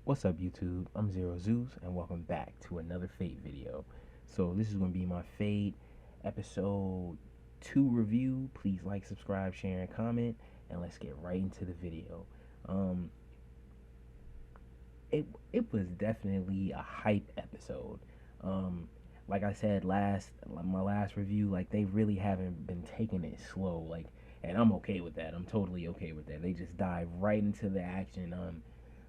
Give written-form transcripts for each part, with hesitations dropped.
What's up, YouTube? I'm Zero Zeus, and welcome back to another Fate video. So this is going to be my Fate episode 2 review. Please like, subscribe, share, and comment, and let's get right into the video. Um, it was definitely a hype episode. Um, like I said my last review, like they really haven't been taking it slow. And I'm okay with that. I'm totally okay with that. They just dive right into the action.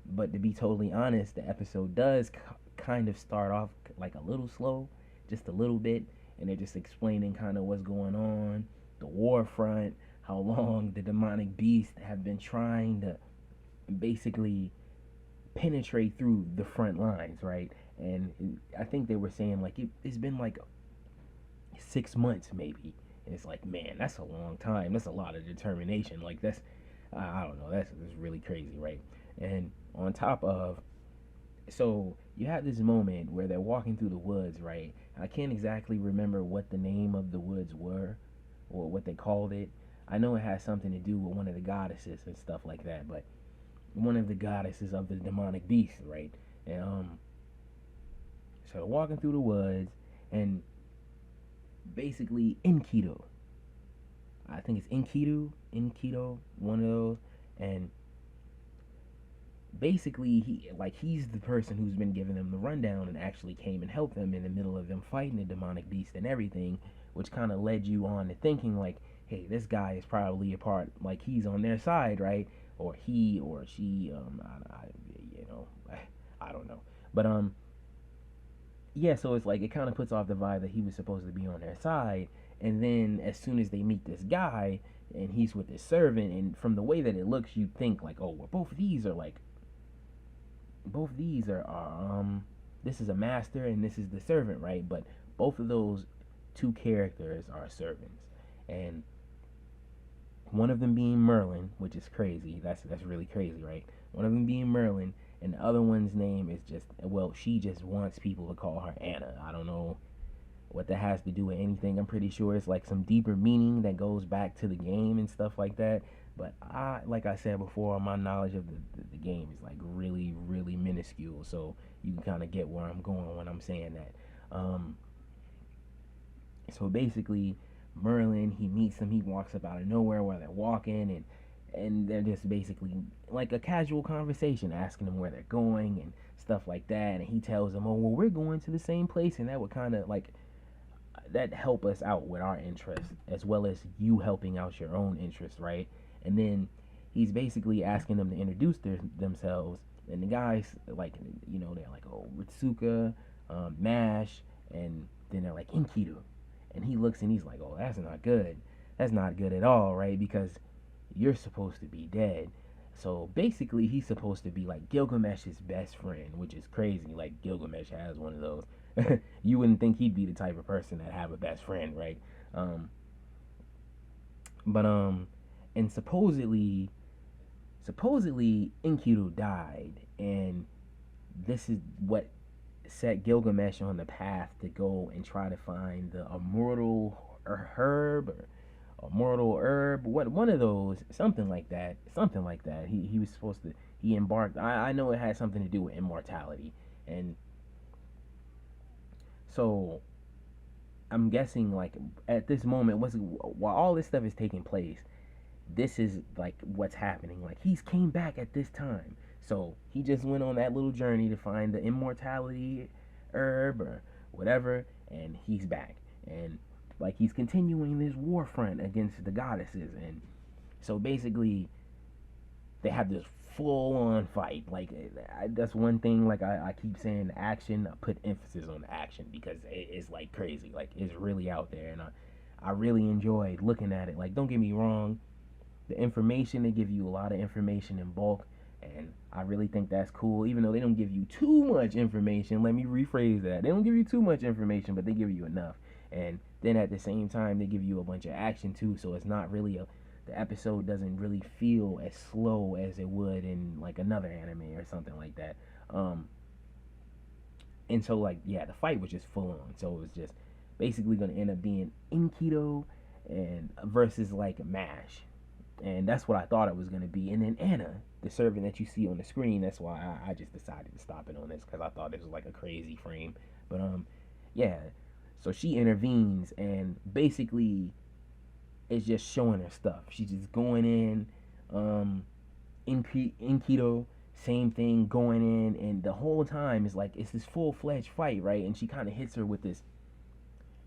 But to be totally honest, the episode does kind of start off like a little slow, just a little bit, and they're just explaining kind of what's going on, the war front, how long the demonic beasts have been trying to basically penetrate through the front lines, right? And I think they were saying like it's been like 6 months maybe, and it's like, man, that's a long time. That's a lot of determination. Like that's I don't know. That's really crazy, right? And on top of, so you have this moment where they're walking through the woods, right? I can't exactly remember what the name of the woods were or what they called it. I know it has something to do with one of the goddesses and stuff like that, but one of the goddesses of the demonic beast, right? And so they're walking through the woods, and basically Enkidu, I think it's Enkidu, one of those, and basically he's the person who's been giving them the rundown and actually came and helped them in the middle of them fighting the demonic beast and everything, which kind of led you on to thinking like, hey, this guy is probably a part, like he's on their side, right? Or he or she, I don't know, but yeah, so it's like it kind of puts off the vibe that he was supposed to be on their side, and then as soon as they meet this guy and he's with his servant, and from the way that it looks, you think like, oh, well, both of these are this is a master and this is the servant, right? But both of those two characters are servants, and one of them being Merlin, which is crazy. That's really crazy, right? One of them being Merlin, and the other one's name is just, well, she just wants people to call her Anna. I don't know what that has to do with anything. I'm pretty sure it's like some deeper meaning that goes back to the game and stuff like that. But like I said before, my knowledge of the game is like really, really minuscule. So you can kind of get where I'm going when I'm saying that. So basically, Merlin, he meets them. He walks up out of nowhere while they're walking, and they're just basically like a casual conversation, asking them where they're going and stuff like that. And he tells them, "Oh, well, we're going to the same place," and that would kind of like that help us out with our interests as well as you helping out your own interests, right? And then he's basically asking them to introduce themselves, and the guys like, they're like, oh, Ritsuka, Mash, and then they're like Enkidu, and he looks and he's like, oh, that's not good. That's not good at all, right? Because you're supposed to be dead. So basically, he's supposed to be like Gilgamesh's best friend, which is crazy. Like Gilgamesh has one of those. You wouldn't think he'd be the type of person that have a best friend, right? Um, but and supposedly Enkidu died, and this is what set Gilgamesh on the path to go and try to find the immortal herb or immortal herb, what one of those, something like that. He was supposed to, he embarked. I know it had something to do with immortality, and so I'm guessing like at this moment, while all this stuff is taking place, this is like what's happening. Like he's came back at this time, so he just went on that little journey to find the immortality herb or whatever, and he's back, and like he's continuing this war front against the goddesses, and so basically they have this full on fight. Like that's one thing. Like I keep saying, the action. I put emphasis on the action because it's like crazy. Like it's really out there, and I really enjoyed looking at it. Like don't get me wrong, the information, they give you a lot of information in bulk, and I really think that's cool. Even though they don't give you too much information, let me rephrase that. They don't give you too much information, but they give you enough. And then at the same time, they give you a bunch of action too. So it's not really the episode doesn't really feel as slow as it would in like another anime or something like that. And so like yeah, the fight was just full on. So it was just basically gonna end up being Enkido and versus like Mash. And that's what I thought it was going to be. And then Anna, the servant that you see on the screen, that's why I just decided to stop it on this, because I thought this was like a crazy frame. But yeah, so she intervenes and basically is just showing her stuff. She's just going in, in keto, same thing, going in, and the whole time is like it's this full fledged fight, right? And she kind of hits her with this.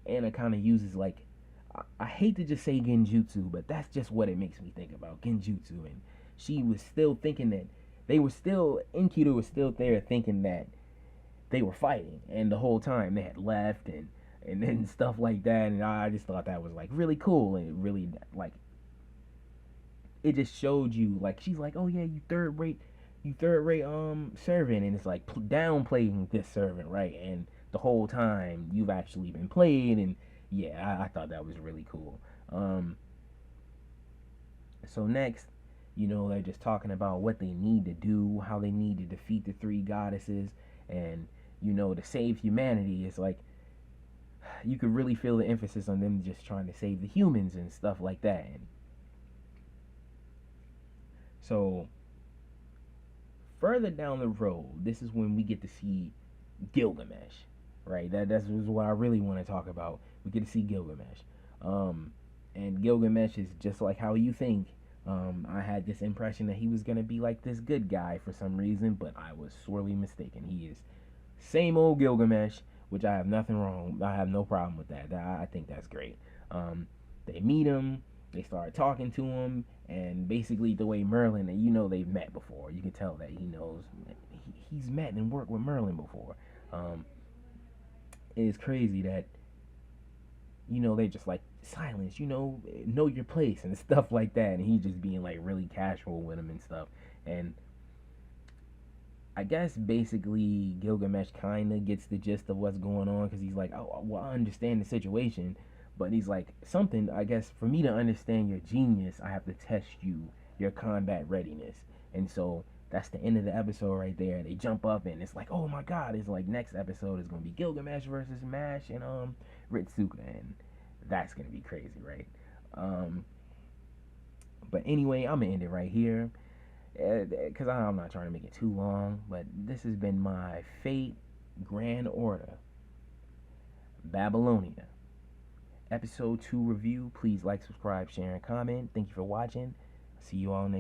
Anna kind of uses like, I hate to just say genjutsu, but that's just what it makes me think about, genjutsu. And she was still thinking that they were still, Enkidu was still there thinking that they were fighting, and the whole time they had left, and then stuff like that. And I just thought that was like really cool, and it really like, it just showed you like, she's like, oh yeah, you third rate servant, and it's like downplaying this servant, right? And the whole time you've actually been played. And yeah, I thought that was really cool. um so next, they're just talking about what they need to do, how they need to defeat the three goddesses, and to save humanity. It's like you could really feel the emphasis on them just trying to save the humans and stuff like that. And so further down the road, this is when we get to see Gilgamesh, right? That's what I really want to talk about. We get to see Gilgamesh, and Gilgamesh is just like how you think. I had this impression that he was gonna be like this good guy for some reason, but I was sorely mistaken. He is same old Gilgamesh, which I have nothing wrong. I have no problem with that. I think that's great. They meet him. They start talking to him, and basically the way Merlin, and they've met before. You can tell that he knows he's met and worked with Merlin before. Um, it is crazy that they just like silence, know your place and stuff like that, and he just being like really casual with him and stuff. And I guess basically Gilgamesh kind of gets the gist of what's going on, because he's like, oh, well, I understand the situation, but he's like, something, I guess, for me to understand your genius, I have to test your combat readiness. And so that's the end of the episode right there. They jump up, and it's like, oh my god, it's like next episode is gonna be Gilgamesh versus Mash and Ritsuka, and that's gonna be crazy, right? Um, but anyway, I'm gonna end it right here, because I'm not trying to make it too long. But this has been my Fate Grand Order Babylonia episode 2 review. Please like, subscribe, share, and comment. Thank you for watching. See you all next